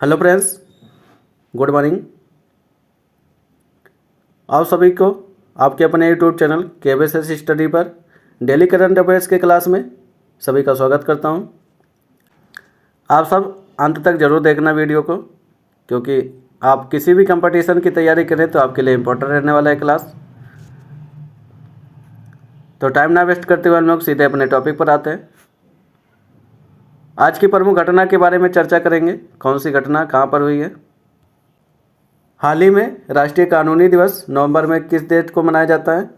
Hello friends, good morning. आप सभी को आपके अपने यूट्यूब चैनल KBSS स्टडी पर डेली करंट अफेयर्स के क्लास में सभी का स्वागत करता हूं। आप सब अंत तक ज़रूर देखना वीडियो को, क्योंकि आप किसी भी कंपटीशन की तैयारी करें तो आपके लिए इम्पोर्टेंट रहने वाला है क्लास। तो टाइम ना वेस्ट करते हुए हम लोग सीधे अपने टॉपिक पर आते हैं। आज की प्रमुख घटना के बारे में चर्चा करेंगे। कौन सी घटना कहाँ पर हुई है। हाल ही में राष्ट्रीय कानूनी दिवस नवंबर में किस डेट को मनाया जाता है?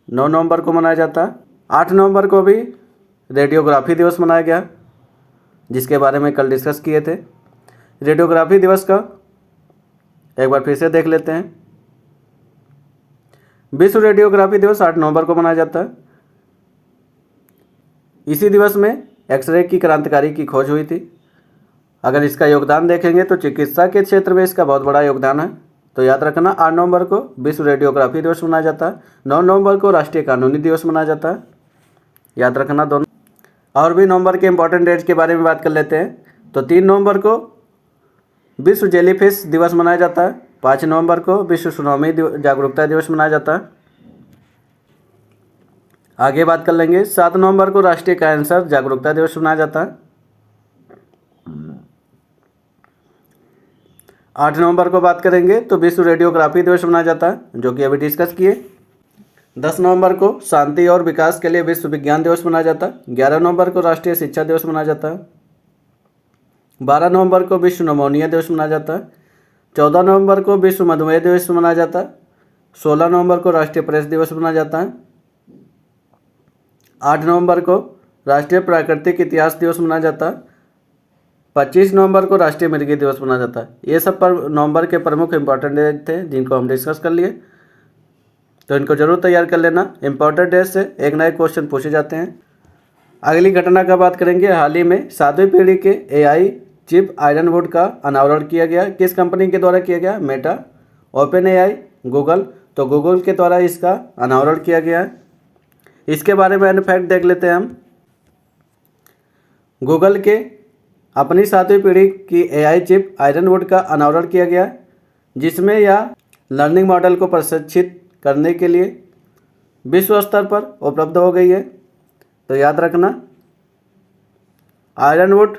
9 नवंबर को मनाया जाता है। 8 नवंबर को भी रेडियोग्राफी दिवस मनाया गया, जिसके बारे में कल डिस्कस किए थे। रेडियोग्राफी दिवस का एक बार फिर से देख लेते हैं। विश्व रेडियोग्राफी दिवस 8 नवंबर को मनाया जाता है। इसी दिवस में एक्सरे की क्रांतिकारी की खोज हुई थी। अगर इसका योगदान देखेंगे तो चिकित्सा के क्षेत्र में इसका बहुत बड़ा योगदान है। तो याद रखना, 8 नवंबर को विश्व रेडियोग्राफी दिवस मनाया जाता है। 9 नवंबर को राष्ट्रीय कानूनी दिवस मनाया जाता है। याद रखना दोनों। और भी नवंबर के इंपॉर्टेंट डेट्स के बारे में बात कर लेते हैं। तो 3 नवंबर को विश्व जेलीफिश दिवस मनाया जाता है। 5 नवंबर को विश्व सुनामी जागरूकता दिवस मनाया जाता है। आगे बात कर लेंगे। 7 नवंबर को राष्ट्रीय कैंसर जागरूकता दिवस मनाया जाता है। 8 नवंबर को बात करेंगे तो विश्व रेडियोग्राफी दिवस मनाया जाता है, जो कि अभी डिस्कस किए। 10 नवंबर को शांति और विकास के लिए विश्व विज्ञान दिवस मनाया जाता है। 11 नवंबर को राष्ट्रीय शिक्षा दिवस मनाया जाता है। 12 नवंबर को विश्व नमोनिया दिवस मनाया जाता है। 14 नवंबर को विश्व मधुमेह दिवस मनाया जाता है। 16 नवंबर को राष्ट्रीय प्रेस दिवस मनाया जाता है। 8 नवंबर को राष्ट्रीय प्राकृतिक इतिहास दिवस मनाया जाता है। 25 नवंबर को राष्ट्रीय मृगी दिवस मनाया जाता है। ये सब पर नवंबर के प्रमुख इंपॉर्टेंट डेट थे, जिनको हम डिस्कस कर लिए। तो इनको जरूर तैयार कर लेना। इंपॉर्टेंट डेट से एक नए क्वेश्चन पूछे जाते हैं। अगली घटना का बात करेंगे। हाल ही में 7वीं पीढ़ी के AI चिप आयरनवुड का अनावरण किया गया। किस कंपनी के द्वारा किया गया? Meta, OpenAI, Google. तो गूगल के द्वारा इसका अनावरण किया गया है। इसके बारे में अन्य फैक्ट देख लेते हैं हम। गूगल के अपनी 7वीं पीढ़ी की AI चिप आयरनवुड का अनावरण किया गया, जिसमें यह लर्निंग मॉडल को प्रशिक्षित करने के लिए विश्व स्तर पर उपलब्ध हो गई है। तो याद रखना, आयरनवुड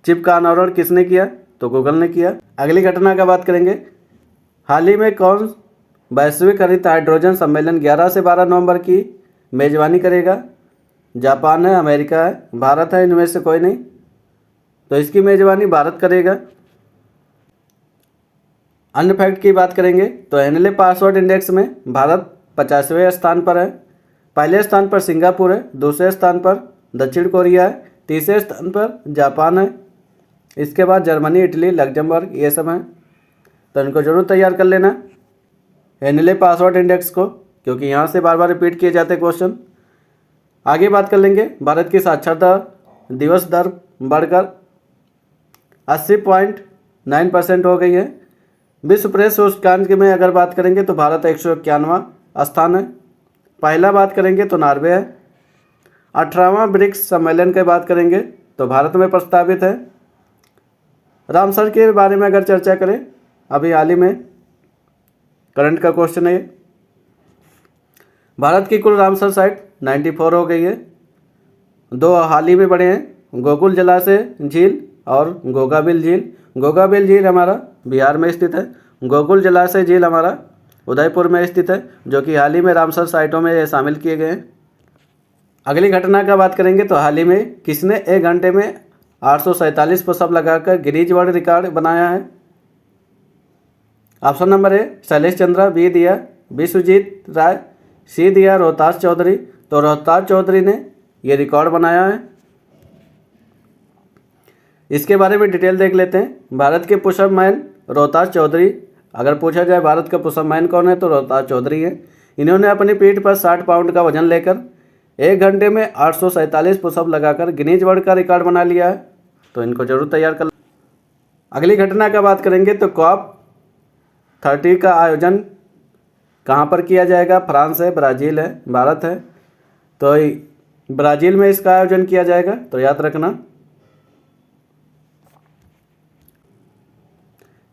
चिप का अनावरण किसने किया? तो गूगल ने किया। अगली घटना का बात करेंगे। हाल ही में कौन वैश्विक हरित हाइड्रोजन सम्मेलन 11 से 12 नवंबर की मेजबानी करेगा? जापान है, अमेरिका है, भारत है, इनमें से कोई नहीं। तो इसकी मेजबानी भारत करेगा। अन्य फैक्ट की बात करेंगे तो हेनले पासवर्ड इंडेक्स में भारत 50वें स्थान पर है। पहले स्थान पर सिंगापुर है, दूसरे स्थान पर दक्षिण कोरिया है, तीसरे स्थान पर जापान है। इसके बाद जर्मनी, इटली, लग्जमबर्ग, ये सब हैं। तो इनको जरूर तैयार कर लेना, हेनले पासवर्ड इंडेक्स को, क्योंकि यहाँ से बार बार रिपीट किए जाते क्वेश्चन। आगे बात कर लेंगे। भारत की साक्षरता दिवस दर बढ़कर 80.9% हो गई है। विश्व प्रेस सूचकांक में अगर बात करेंगे तो भारत 151वां स्थान है। पहला बात करेंगे तो नॉर्वे है। 18वां ब्रिक्स सम्मेलन की बात करेंगे तो भारत में प्रस्तावित है। रामसर के बारे में अगर चर्चा करें, अभी हाल ही में करंट का क्वेश्चन है। भारत की कुल रामसर साइट 94 हो गई है। 2 हाल ही में बढ़े हैं, गोकुल जलाशय झील और गोगाबिल झील। गोगाबिल झील हमारा बिहार में स्थित है। गोकुल जलाशय झील हमारा उदयपुर में स्थित है, जो कि हाल ही में रामसर साइटों में शामिल किए गए हैं। अगली घटना का बात करेंगे तो हाल ही में किसने 1 घंटे में 847 पुशअप लगाकर गिनीज वर्ल्ड रिकॉर्ड बनाया है? Option number A Shailesh Chandra, B दिया विश्वजीत राय, C दिया रोहतास चौधरी। तो रोहतास चौधरी ने ये रिकॉर्ड बनाया है। इसके बारे में डिटेल देख लेते हैं। भारत के पुशअप मैन रोहतास चौधरी। अगर पूछा जाए भारत का पुशअप मैन कौन है, तो रोहतास चौधरी है। इन्होंने अपनी पीठ पर 60 पाउंड का वजन लेकर 1 घंटे में 847 पुशअप लगाकर गिनीज वर्ल्ड का रिकॉर्ड बना लिया है। तो इनको जरूर तैयार कर। अगली घटना का बात करेंगे तो COP30 का आयोजन कहाँ पर किया जाएगा? फ्रांस है, ब्राज़ील है, भारत है। तो ब्राज़ील में इसका आयोजन किया जाएगा। तो याद रखना।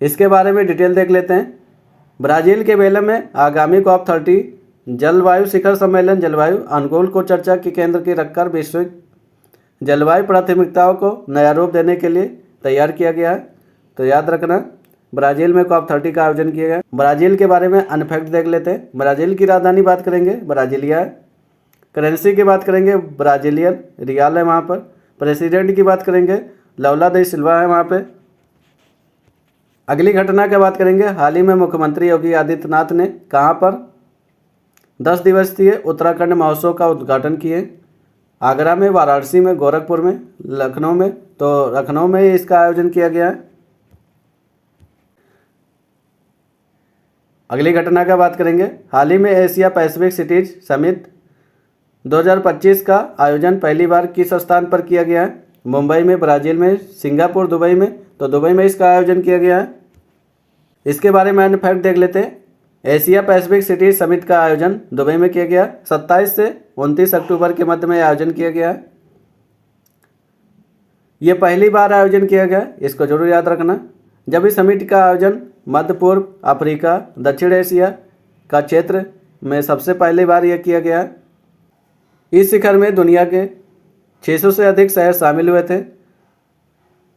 इसके बारे में डिटेल देख लेते हैं। ब्राज़ील के बेलम में आगामी COP30 जलवायु शिखर सम्मेलन जलवायु अनुकूल को चर्चा के केंद्र की रखकर वैश्विक जलवायु प्राथमिकताओं को नया रूप देने के लिए तैयार किया गया है। तो याद रखना, ब्राज़ील में COP30 का आयोजन किया गया। ब्राज़ील के बारे में अन्य फैक्ट देख लेते हैं। ब्राज़ील की राजधानी बात करेंगे ब्राज़ीलिया है। करेंसी की बात करेंगे ब्राज़ीलियन रियाल है वहाँ पर। प्रेसिडेंट की बात करेंगे लौला दा सिल्वा है वहाँ पे। अगली घटना की बात करेंगे, हाल ही में मुख्यमंत्री योगी आदित्यनाथ ने कहाँ पर 10 दिवसीय उत्तराखंड महोत्सव का उद्घाटन किए। आगरा में, वाराणसी में, गोरखपुर में, लखनऊ में। तो लखनऊ में इसका आयोजन किया गया है। अगली घटना का बात करेंगे, हाल ही में एशिया पैसिफिक सिटीज समिट 2025 का आयोजन पहली बार किस स्थान पर किया गया है? मुंबई में, ब्राज़ील में, सिंगापुर, दुबई में। तो दुबई में इसका आयोजन किया गया है। इसके बारे में अन्य फैक्ट देख लेते हैं। एशिया पैसिफिक सिटीज समिट का आयोजन दुबई में किया गया। 27 से 29 अक्टूबर के मध्य में आयोजन किया गया है। ये पहली बार आयोजन किया गया, इसको जरूर याद रखना। जब इस समिट का आयोजन मध्य पूर्व, अफ्रीका, दक्षिण एशिया का क्षेत्र में सबसे पहली बार यह किया गया है। इस शिखर में दुनिया के 600 से अधिक शहर शामिल हुए थे।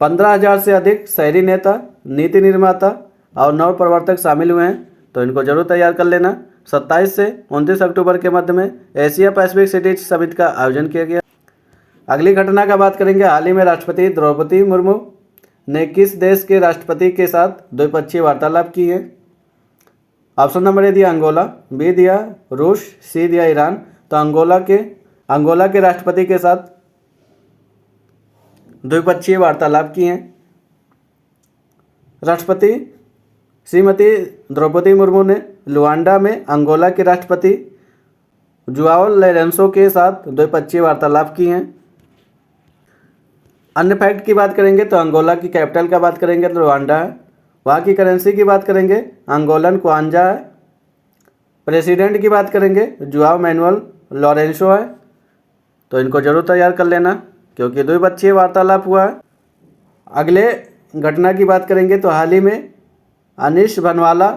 15,000 से अधिक शहरी नेता, नीति निर्माता और नव प्रवर्तक शामिल हुए हैं। तो इनको जरूर तैयार कर लेना। 27 से 29 अक्टूबर के मध्य में एशिया पैसिफिक सिटीज समिट का आयोजन किया गया। अगली घटना का बात करेंगे, हाल ही में राष्ट्रपति द्रौपदी मुर्मू ने किस देश के राष्ट्रपति के साथ द्विपक्षीय वार्तालाप की है? ऑप्शन नंबर ए दिया अंगोला, बी दिया रूस, सी दिया ईरान। तो अंगोला के राष्ट्रपति के साथ द्विपक्षीय वार्तालाप की हैं। राष्ट्रपति श्रीमती द्रौपदी मुर्मू ने लुआंडा में अंगोला के राष्ट्रपति जुआओ लोरेंसो के साथ द्विपक्षीय वार्तालाप की हैं। अन्य फैक्ट की बात करेंगे तो अंगोला की कैपिटल का बात करेंगे तो लुआंडा है। वहाँ की करेंसी की बात करेंगे अंगोलन क्वांजा है। प्रेसिडेंट की बात करेंगे जुआओ मैनुअल लोरेंसो है। तो इनको जरूर तैयार कर लेना क्योंकि द्विपक्षीय वार्तालाप हुआ है। अगले घटना की बात करेंगे तो हाल ही में अनिश भनवाला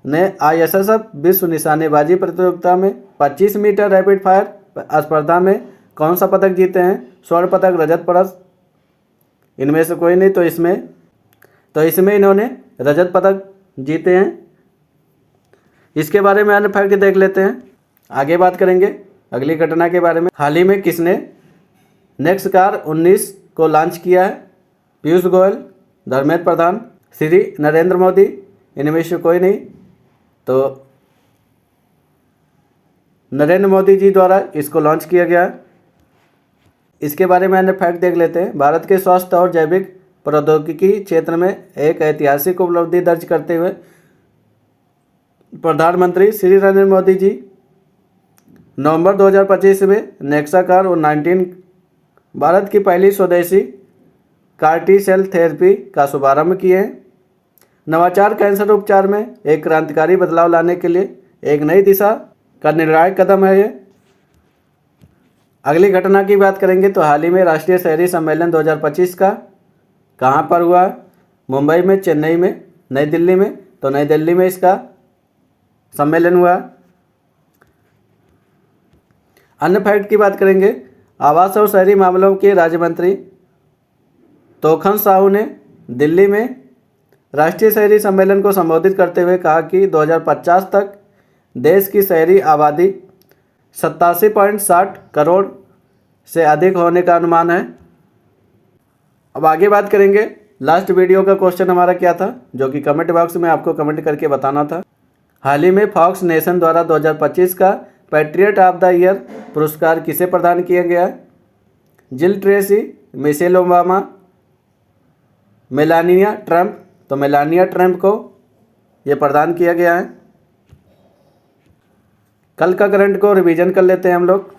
ने ISSF विश्व निशानेबाजी प्रतियोगिता में 25 मीटर रैपिड फायर स्पर्धा में कौन सा पदक जीते हैं? स्वर्ण पदक, रजत पदक, इनमें से कोई नहीं। तो इसमें इन्होंने रजत पदक जीते हैं। इसके बारे में अन्य फैक्ट देख लेते हैं। आगे बात करेंगे अगली घटना के बारे में। हाल ही में किसने नेक्स्ट कार 19 को लॉन्च किया है? पीयूष गोयल, धर्मेंद्र प्रधान, श्री नरेंद्र मोदी, इनमें से कोई नहीं। तो नरेंद्र मोदी जी द्वारा इसको लॉन्च किया गया। इसके बारे में अन्य फैक्ट देख लेते हैं। भारत के स्वास्थ्य और जैविक प्रौद्योगिकी क्षेत्र में एक ऐतिहासिक उपलब्धि दर्ज करते हुए प्रधानमंत्री श्री नरेंद्र मोदी जी नवंबर 2025 में नेक्सा कार और 19 भारत की पहली स्वदेशी कार्टी सेल थेरेपी का शुभारंभ किए हैं। नवाचार कैंसर उपचार में एक क्रांतिकारी बदलाव लाने के लिए एक नई दिशा का निर्णायक कदम है ये। अगली घटना की बात करेंगे तो हाल ही में राष्ट्रीय शहरी सम्मेलन 2025 का कहाँ पर हुआ? मुंबई में, चेन्नई में, नई दिल्ली में। तो नई दिल्ली में इसका सम्मेलन हुआ। अन्य फैक्ट की बात करेंगे, आवास और शहरी मामलों के राज्य मंत्री तोखन साहू ने दिल्ली में राष्ट्रीय शहरी सम्मेलन को संबोधित करते हुए कहा कि 2050 तक देश की शहरी आबादी 87.60 करोड़ से अधिक होने का अनुमान है। अब आगे बात करेंगे, लास्ट वीडियो का क्वेश्चन हमारा क्या था जो कि कमेंट बॉक्स में आपको कमेंट करके बताना था। हाल ही में फॉक्स नेशन द्वारा 2025 का पैट्रियट ऑफ द ईयर पुरस्कार किसे प्रदान किया गया? जिल Tracy, Michelle Obama, Melania Trump. तो मेलानिया ट्रंप को ये प्रदान किया गया है। कल का करंट को रिवीजन कर लेते हैं हम लोग।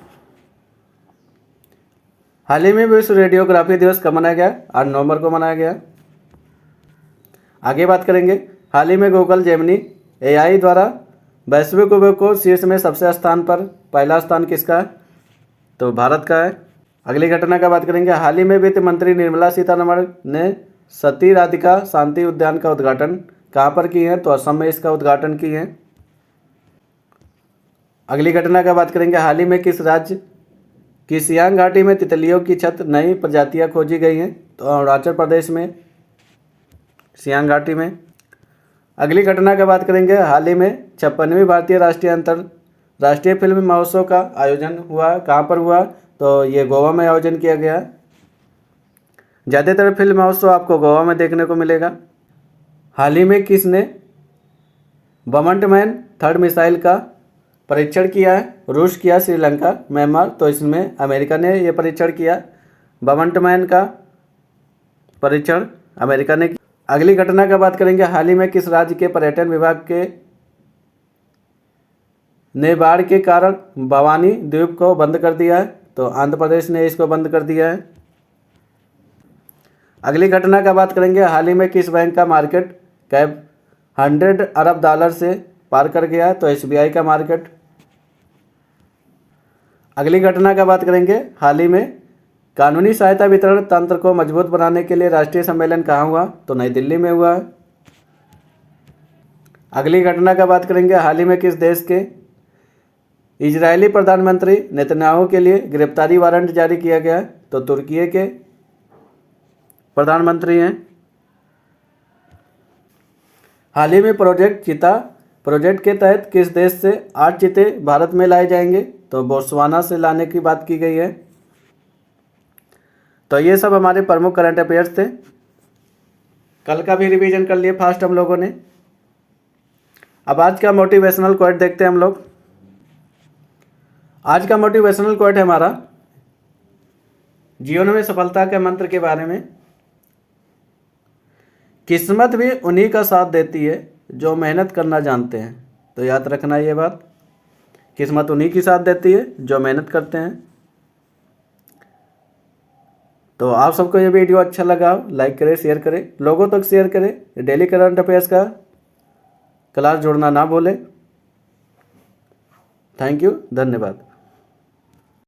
हाल ही में विश्व रेडियोग्राफी दिवस कब मनाया गया? 8 नवंबर को मनाया गया। आगे बात करेंगे, हाल ही में गूगल जेमिनी AI द्वारा वैश्विक उपयोग को शीर्ष में सबसे स्थान पर पहला स्थान किसका है? तो भारत का है। अगली घटना का बात करेंगे, हाल ही में वित्त मंत्री निर्मला सीतारमण ने सती राधिका शांति उद्यान का उद्घाटन कहाँ पर किए हैं? तो असम में इसका उद्घाटन किए हैं। अगली घटना का बात करेंगे, हाल ही में किस राज्य की सियांग घाटी में तितलियों की छत नई प्रजातियां खोजी गई हैं? तो अरुणाचल प्रदेश में सियांग घाटी में। अगली घटना का बात करेंगे, हाल ही में 56वीं भारतीय राष्ट्रीय फिल्म महोत्सव का आयोजन हुआ, कहाँ पर हुआ? तो ये गोवा में आयोजन किया गया। ज़्यादातर फिल्म महोत्सव आपको गोवा में देखने को मिलेगा। हाल ही में किसने बमंटमैन 3rd मिसाइल का परीक्षण किया है? रूस किया, श्रीलंका, म्यांमार। तो इसमें अमेरिका ने ये परीक्षण किया, बमंटमैन का परीक्षण अमेरिका ने किया। अगली घटना का बात करेंगे, हाल ही में किस राज्य के पर्यटन विभाग ने बाढ़ के कारण भवानी द्वीप को बंद कर दिया है? तो आंध्र प्रदेश ने इसको बंद कर दिया है। अगली घटना का बात करेंगे, हाल ही में किस बैंक का मार्केट कैप $100 अरब से पार कर गया है? तो SBI का मार्केट। अगली घटना का बात करेंगे, हाल ही में कानूनी सहायता वितरण तंत्र को मजबूत बनाने के लिए राष्ट्रीय सम्मेलन कहाँ हुआ? तो नई दिल्ली में हुआ है। अगली घटना का बात करेंगे, हाल ही में किस देश के इजरायली प्रधानमंत्री नेतन्याहू के लिए गिरफ्तारी वारंट जारी किया गया है? तो तुर्की के प्रधानमंत्री हैं। हाल ही में प्रोजेक्ट चीता प्रोजेक्ट के तहत किस देश से 8 चीते भारत में लाए जाएंगे? तो बोत्सवाना से लाने की बात की गई है। तो ये सब हमारे प्रमुख करंट अफेयर्स थे। कल का भी रिवीजन कर लिए फास्ट हम लोगों ने। अब आज का मोटिवेशनल कोट देखते हैं हम लोग। आज का मोटिवेशनल कोट है हमारा, जीवन में सफलता के मंत्र के बारे में। किस्मत भी उन्हीं का साथ देती है जो मेहनत करना जानते हैं। तो याद रखना ये बात, किस्मत उन्हीं की साथ देती है जो मेहनत करते हैं। तो आप सबको ये वीडियो अच्छा लगा, लाइक करें, शेयर करें, लोगों तक शेयर करें। डेली करंट अफेयर्स का क्लास जोड़ना ना भूलें। थैंक यू, धन्यवाद।